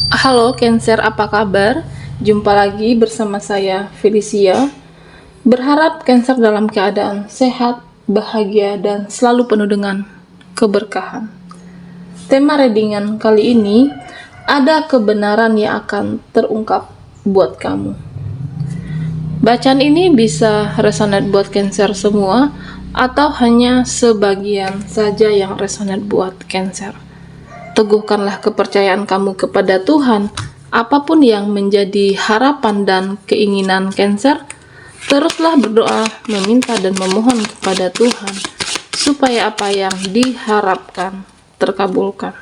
Halo Cancer, apa kabar? Jumpa lagi bersama saya Felicia. Berharap Cancer dalam keadaan sehat, bahagia, dan selalu penuh dengan keberkahan. Tema readingan kali ini, ada kebenaran yang akan terungkap buat kamu. Bacaan ini bisa resonate buat Cancer semua, atau hanya sebagian saja yang resonate buat Cancer. Teguhkanlah kepercayaan kamu kepada Tuhan. Apapun yang menjadi harapan dan keinginan Cancer, teruslah berdoa, meminta dan memohon kepada Tuhan supaya apa yang diharapkan terkabulkan.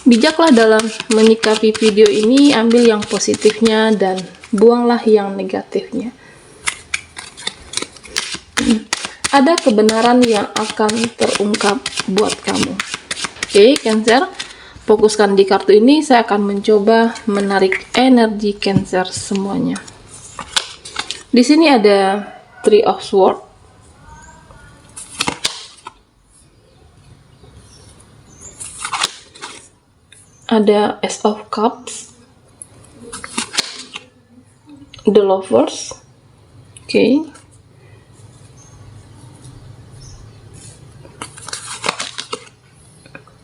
Bijaklah dalam menyikapi video ini, ambil yang positifnya dan buanglah yang negatifnya. Ada kebenaran yang akan terungkap buat kamu. Oke, Cancer, fokuskan di kartu ini. Saya akan mencoba menarik energi Cancer semuanya. Di sini ada Three of Swords, ada Ace of Cups, The Lovers, oke.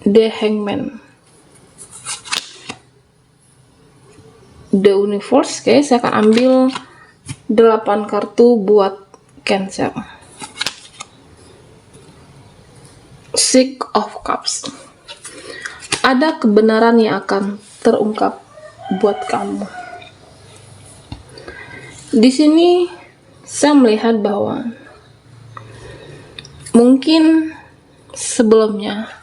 The Hangman, The Universe. Oke, saya akan ambil 8 kartu buat Cancer. Six of Cups. Ada kebenaran yang akan terungkap buat kamu. Di sini saya melihat bahwa mungkin sebelumnya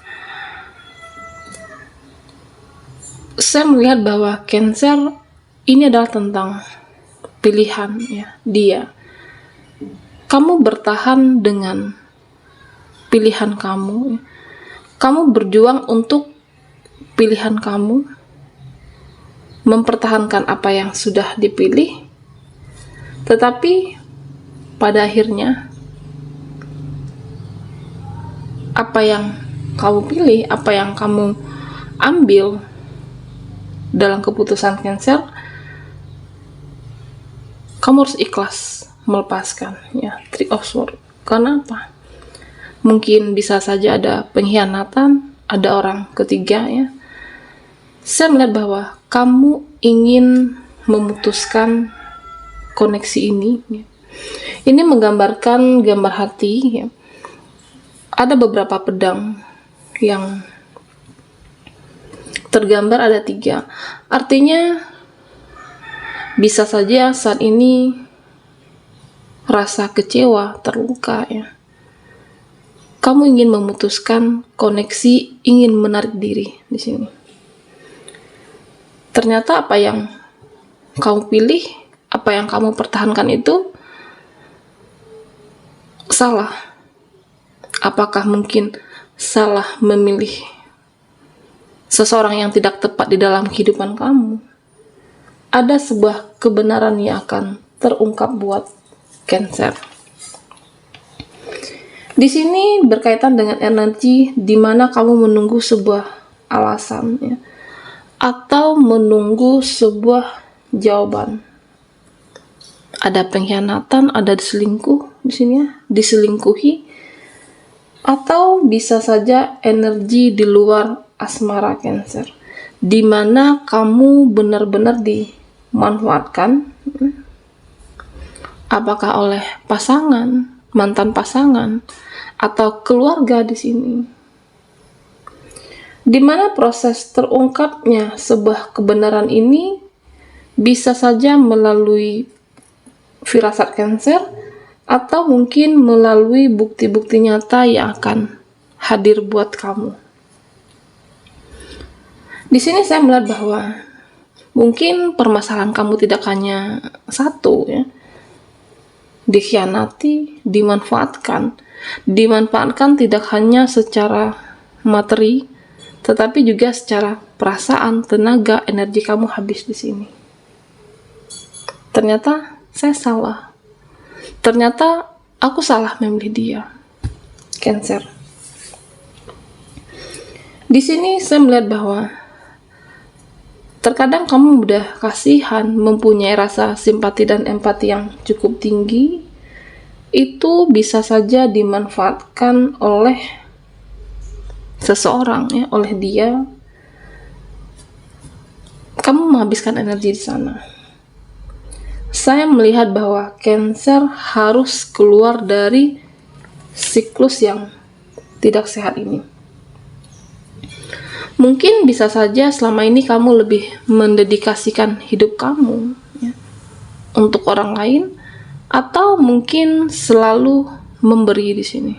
saya melihat bahwa Cancer ini adalah tentang pilihan ya, dia. Kamu bertahan dengan pilihan kamu. Kamu berjuang untuk pilihan kamu, mempertahankan apa yang sudah dipilih. Tetapi pada akhirnya apa yang kamu pilih, apa yang kamu ambil dalam keputusan Cancer, kamu harus ikhlas melepaskan ya. Three of Swords. Karena apa? Mungkin bisa saja ada pengkhianatan, ada orang ketiga ya. Saya melihat bahwa kamu ingin memutuskan koneksi ini ya. Ini menggambarkan gambar hati ya. Ada beberapa pedang yang tergambar, ada 3. Artinya bisa saja saat ini rasa kecewa, terluka ya. Kamu ingin memutuskan koneksi, ingin menarik diri di sini. Ternyata apa yang kamu pilih, apa yang kamu pertahankan itu salah. Apakah mungkin salah memilih seseorang yang tidak tepat di dalam kehidupan kamu? Ada sebuah kebenaran yang akan terungkap buat Cancer. Di sini berkaitan dengan energi di mana kamu menunggu sebuah alasan ya, atau menunggu sebuah jawaban. Ada pengkhianatan, ada diselingkuh di sini ya, diselingkuhi, atau bisa saja energi di luar asmara Cancer, di mana kamu benar-benar dimanfaatkan, apakah oleh pasangan, mantan pasangan, atau keluarga di sini. Di mana proses terungkapnya sebuah kebenaran ini bisa saja melalui firasat Cancer, atau mungkin melalui bukti-bukti nyata yang akan hadir buat kamu. Di sini saya melihat bahwa mungkin permasalahan kamu tidak hanya satu ya. Dikhianati, dimanfaatkan tidak hanya secara materi, tetapi juga secara perasaan, tenaga, energi kamu habis di sini. Ternyata saya salah. Ternyata aku salah memilih dia. Cancer. Di sini saya melihat bahwa terkadang kamu mudah kasihan, mempunyai rasa simpati dan empati yang cukup tinggi. Itu bisa saja dimanfaatkan oleh seseorang, ya, oleh dia. Kamu menghabiskan energi di sana. Saya melihat bahwa Cancer harus keluar dari siklus yang tidak sehat ini. Mungkin bisa saja selama ini kamu lebih mendedikasikan hidup kamu, ya, untuk orang lain, atau mungkin selalu memberi di sini,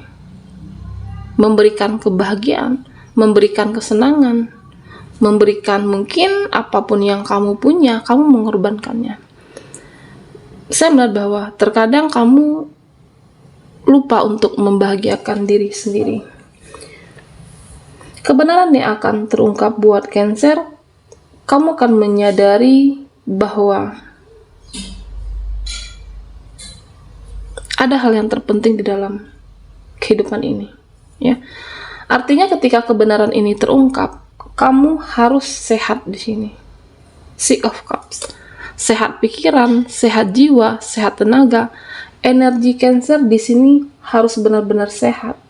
memberikan kebahagiaan, memberikan kesenangan, memberikan mungkin apapun yang kamu punya, kamu mengorbankannya. Saya melihat bahwa terkadang kamu lupa untuk membahagiakan diri sendiri. Kebenaran yang akan terungkap buat Cancer, kamu akan menyadari bahwa ada hal yang terpenting di dalam kehidupan ini, ya. Artinya ketika kebenaran ini terungkap, kamu harus sehat di sini. Six of Cups. Sehat pikiran, sehat jiwa, sehat tenaga. Energi Cancer di sini harus benar-benar sehat.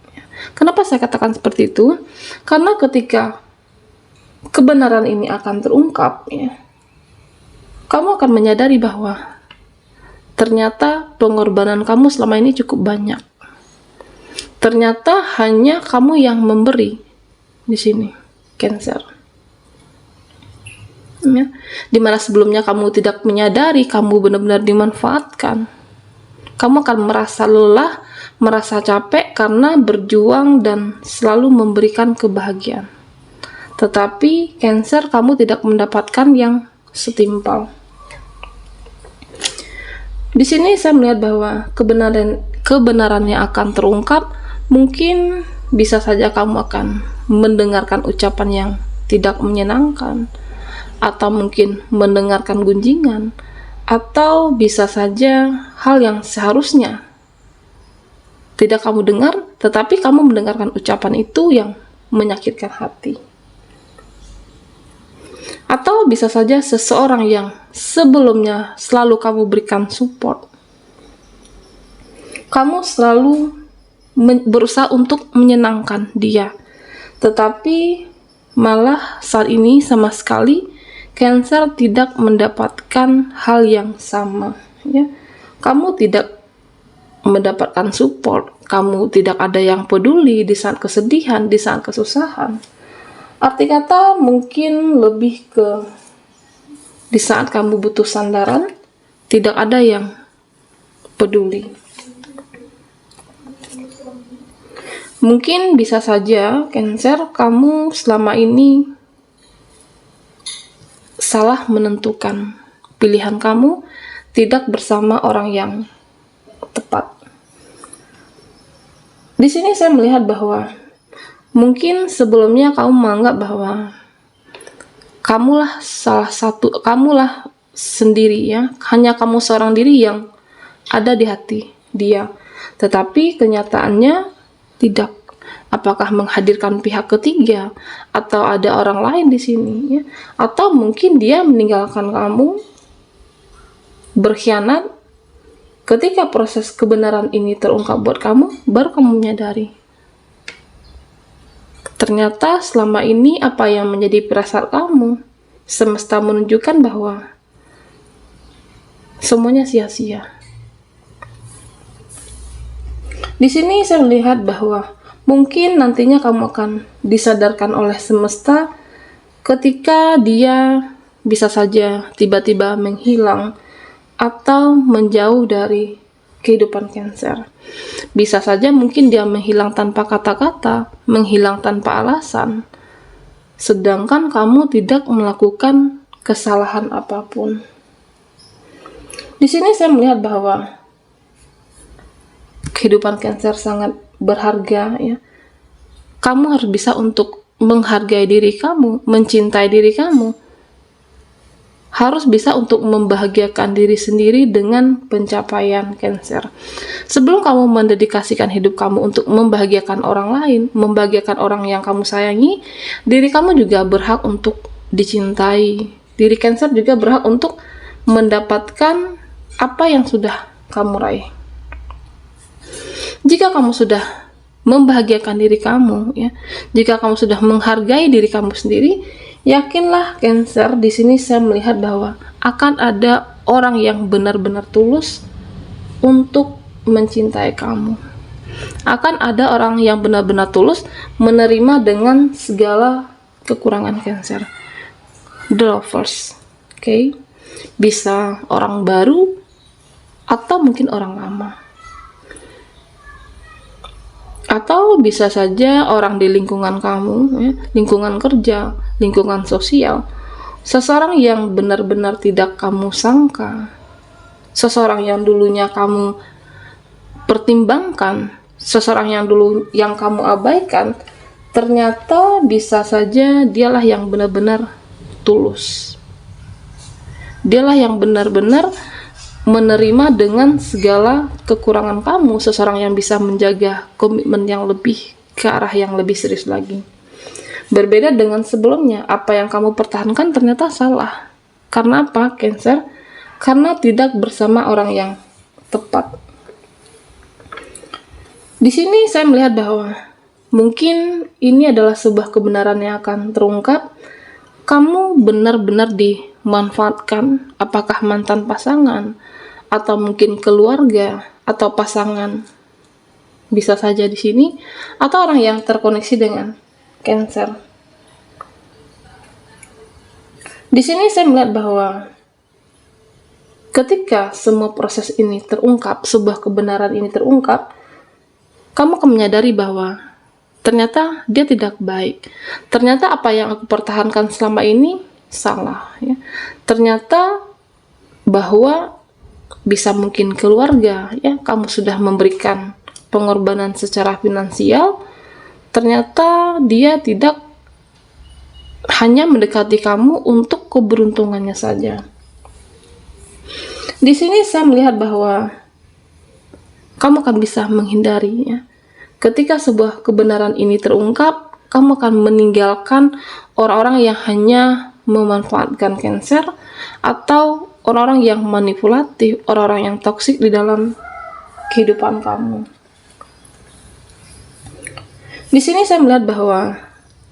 Kenapa saya katakan seperti itu? Karena ketika kebenaran ini akan terungkap, ya, kamu akan menyadari bahwa ternyata pengorbanan kamu selama ini cukup banyak. Ternyata hanya kamu yang memberi di sini, Cancer. Ya, dimana sebelumnya kamu tidak menyadari, kamu benar-benar dimanfaatkan. Kamu akan merasa lelah, merasa capek karena berjuang dan selalu memberikan kebahagiaan. Tetapi Cancer, kamu tidak mendapatkan yang setimpal. Di sini saya melihat bahwa kebenarannya akan terungkap. Mungkin bisa saja kamu akan mendengarkan ucapan yang tidak menyenangkan, atau mungkin mendengarkan gunjingan, atau bisa saja hal yang seharusnya tidak kamu dengar, tetapi kamu mendengarkan ucapan itu yang menyakitkan hati. Atau bisa saja seseorang yang sebelumnya selalu kamu berikan support, kamu selalu berusaha untuk menyenangkan dia, tetapi malah saat ini sama sekali Cancer tidak mendapatkan hal yang sama, ya. Kamu tidak mendapatkan support, kamu tidak ada yang peduli di saat kesedihan, di saat kesusahan. Arti kata mungkin lebih ke di saat kamu butuh sandaran, tidak ada yang peduli. Mungkin bisa saja Cancer, kamu selama ini salah menentukan pilihan kamu, tidak bersama orang yang tepat. Di sini saya melihat bahwa mungkin sebelumnya kamu menganggap bahwa kamulah sendiri, ya, hanya kamu seorang diri yang ada di hati dia. Tetapi kenyataannya tidak. Apakah menghadirkan pihak ketiga, atau ada orang lain di sini, ya? Atau mungkin dia meninggalkan kamu, berkhianat. Ketika proses kebenaran ini terungkap buat kamu, baru kamu menyadari ternyata selama ini apa yang menjadi firasat kamu, semesta menunjukkan bahwa semuanya sia-sia. Di sini saya melihat bahwa mungkin nantinya kamu akan disadarkan oleh semesta ketika dia bisa saja tiba-tiba menghilang atau menjauh dari kehidupan Cancer. Bisa saja mungkin dia menghilang tanpa kata-kata, menghilang tanpa alasan, sedangkan kamu tidak melakukan kesalahan apapun. Di sini saya melihat bahwa kehidupan Cancer sangat berharga, ya. Kamu harus bisa untuk menghargai diri kamu, mencintai diri kamu. harus bisa untuk membahagiakan diri sendiri dengan pencapaian Cancer. Sebelum kamu mendedikasikan hidup kamu untuk membahagiakan orang lain, membahagiakan orang yang kamu sayangi, diri kamu juga berhak untuk dicintai. Diri Cancer juga berhak untuk mendapatkan apa yang sudah kamu raih. Jika kamu sudah membahagiakan diri kamu, ya, jika kamu sudah menghargai diri kamu sendiri, yakinlah Cancer, di sini saya melihat bahwa akan ada orang yang benar-benar tulus untuk mencintai kamu. Akan ada orang yang benar-benar tulus menerima dengan segala kekurangan Cancer. The Lovers, oke? Bisa orang baru atau mungkin orang lama. Atau bisa saja orang di lingkungan kamu, ya, lingkungan kerja, lingkungan sosial, seseorang yang benar-benar tidak kamu sangka, seseorang yang dulunya kamu pertimbangkan, seseorang yang dulu yang kamu abaikan, ternyata bisa saja dialah yang benar-benar tulus. Dialah yang benar-benar menerima dengan segala kekurangan kamu, seseorang yang bisa menjaga komitmen yang lebih ke arah yang lebih serius lagi. Berbeda dengan sebelumnya, apa yang kamu pertahankan ternyata salah. Karena apa, Cancer? Karena tidak bersama orang yang tepat. Di sini saya melihat bahwa mungkin ini adalah sebuah kebenaran yang akan terungkap. Kamu benar-benar dimanfaatkan, apakah mantan pasangan, atau mungkin keluarga, atau pasangan, bisa saja di sini, atau orang yang terkoneksi dengan Cancer. Di sini saya melihat bahwa ketika semua proses ini terungkap, sebuah kebenaran ini terungkap, kamu akan menyadari bahwa ternyata dia tidak baik. Ternyata apa yang aku pertahankan selama ini salah. Ya. Ternyata bahwa bisa mungkin keluarga, ya, kamu sudah memberikan pengorbanan secara finansial, ternyata dia tidak hanya mendekati kamu untuk keberuntungannya saja. Di sini saya melihat bahwa kamu akan bisa menghindari, ya. Ketika sebuah kebenaran ini terungkap, kamu akan meninggalkan orang-orang yang hanya memanfaatkan Cancer, atau orang-orang yang manipulatif, orang-orang yang toksik di dalam kehidupan kamu. Di sini saya melihat bahwa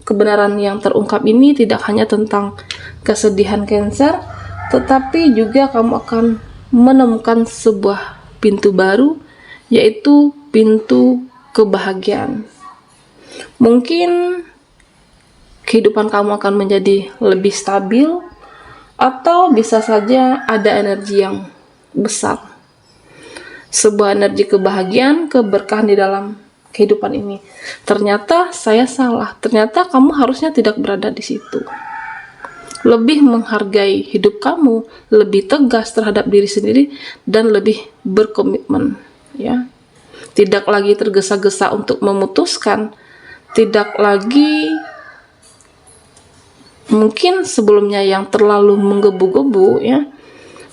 kebenaran yang terungkap ini tidak hanya tentang kesedihan Cancer, tetapi juga kamu akan menemukan sebuah pintu baru, yaitu pintu kebahagiaan. Mungkin kehidupan kamu akan menjadi lebih stabil, atau bisa saja ada energi yang besar, sebuah energi kebahagiaan, keberkahan di dalam kehidupan ini. Ternyata saya salah, ternyata kamu harusnya tidak berada di situ. Lebih menghargai hidup kamu, lebih tegas terhadap diri sendiri, dan lebih berkomitmen, ya. Tidak lagi tergesa-gesa untuk memutuskan, tidak lagi mungkin sebelumnya yang terlalu menggebu-gebu, ya,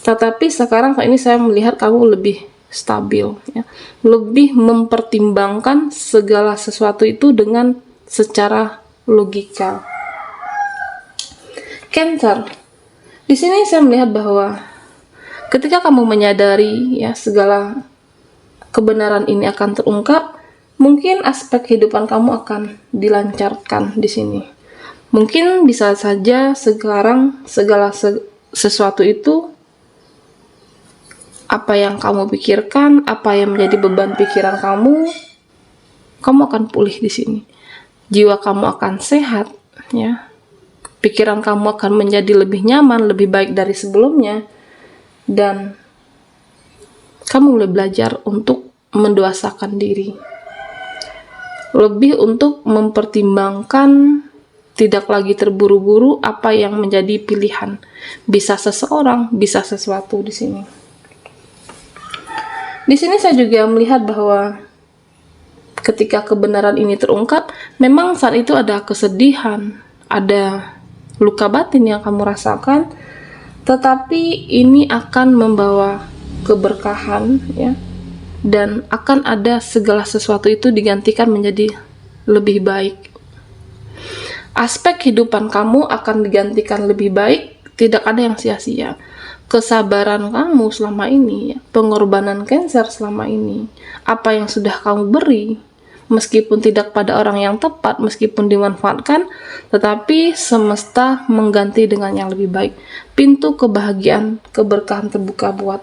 tetapi sekarang ini saya melihat kamu lebih stabil, ya, lebih mempertimbangkan segala sesuatu itu dengan secara logika. Cancer, di sini saya melihat bahwa ketika kamu menyadari, ya, segala kebenaran ini akan terungkap, mungkin aspek kehidupan kamu akan dilancarkan di sini. Mungkin bisa saja sekarang segala sesuatu itu, apa yang kamu pikirkan, apa yang menjadi beban pikiran kamu akan pulih di sini. Jiwa kamu akan sehat, ya. Pikiran kamu akan menjadi lebih nyaman, lebih baik dari sebelumnya, dan kamu mulai belajar untuk mendewasakan diri, lebih untuk mempertimbangkan, tidak lagi terburu-buru apa yang menjadi pilihan. Bisa seseorang, bisa sesuatu di sini. Di sini saya juga melihat bahwa ketika kebenaran ini terungkap, memang saat itu ada kesedihan, ada luka batin yang kamu rasakan, tetapi ini akan membawa keberkahan, ya, dan akan ada segala sesuatu itu digantikan menjadi lebih baik. Aspek kehidupan kamu akan digantikan lebih baik, tidak ada yang sia-sia. Kesabaran kamu selama ini, pengorbanan Cancer selama ini, apa yang sudah kamu beri, meskipun tidak pada orang yang tepat, meskipun dimanfaatkan, tetapi semesta mengganti dengan yang lebih baik. Pintu kebahagiaan, keberkahan terbuka buat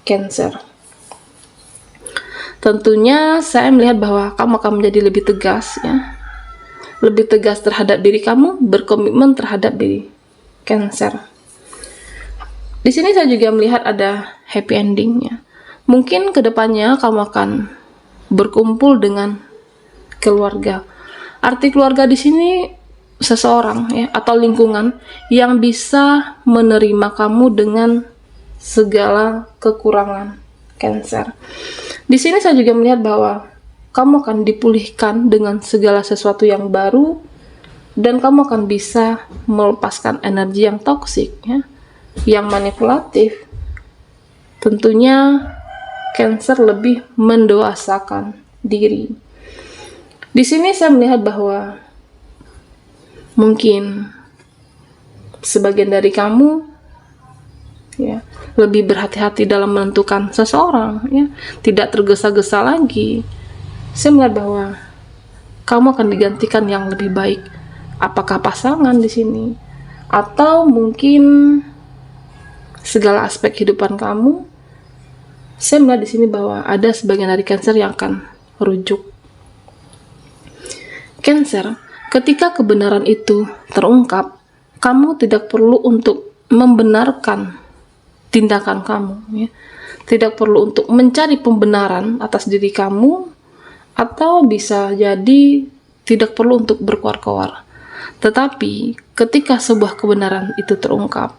Cancer. Tentunya saya melihat bahwa kamu akan menjadi lebih tegas, ya, lebih tegas terhadap diri kamu, berkomitmen terhadap diri Cancer. Di sini saya juga melihat ada happy endingnya. Mungkin kedepannya kamu akan berkumpul dengan keluarga. Arti keluarga di sini seseorang, ya, atau lingkungan yang bisa menerima kamu dengan segala kekurangan Cancer. Di sini saya juga melihat bahwa kamu akan dipulihkan dengan segala sesuatu yang baru, dan kamu akan bisa melepaskan energi yang toksik, ya, yang manipulatif. Tentunya Cancer lebih mendewasakan diri. Di sini saya melihat bahwa mungkin sebagian dari kamu, ya, lebih berhati-hati dalam menentukan seseorang, ya, tidak tergesa-gesa lagi. Saya melihat bahwa kamu akan digantikan yang lebih baik. Apakah pasangan di sini, atau mungkin segala aspek kehidupan kamu. Saya melihat di sini bahwa ada sebagian dari Cancer yang akan rujuk. Cancer, ketika kebenaran itu terungkap, kamu tidak perlu untuk membenarkan tindakan kamu, ya. Tidak perlu untuk mencari pembenaran atas diri kamu, atau bisa jadi tidak perlu untuk berkoar-koar. Tetapi ketika sebuah kebenaran itu terungkap,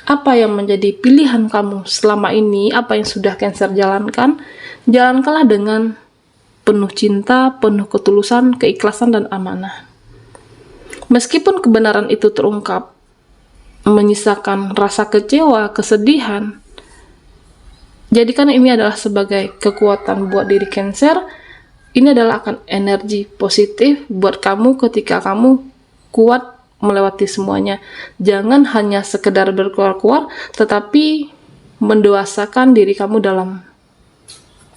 apa yang menjadi pilihan kamu selama ini, apa yang sudah Cancer jalankan, jalankanlah dengan penuh cinta, penuh ketulusan, keikhlasan, dan amanah. Meskipun kebenaran itu terungkap, menyisakan rasa kecewa, kesedihan, jadikan ini adalah sebagai kekuatan buat diri Cancer. Ini adalah akan energi positif buat kamu ketika kamu kuat melewati semuanya. Jangan hanya sekedar berkeluar-keluar, tetapi mendewasakan diri kamu dalam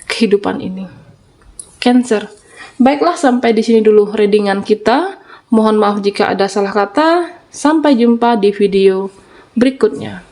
kehidupan ini. Cancer. Baiklah, sampai di sini dulu readingan kita. Mohon maaf jika ada salah kata. Sampai jumpa di video berikutnya.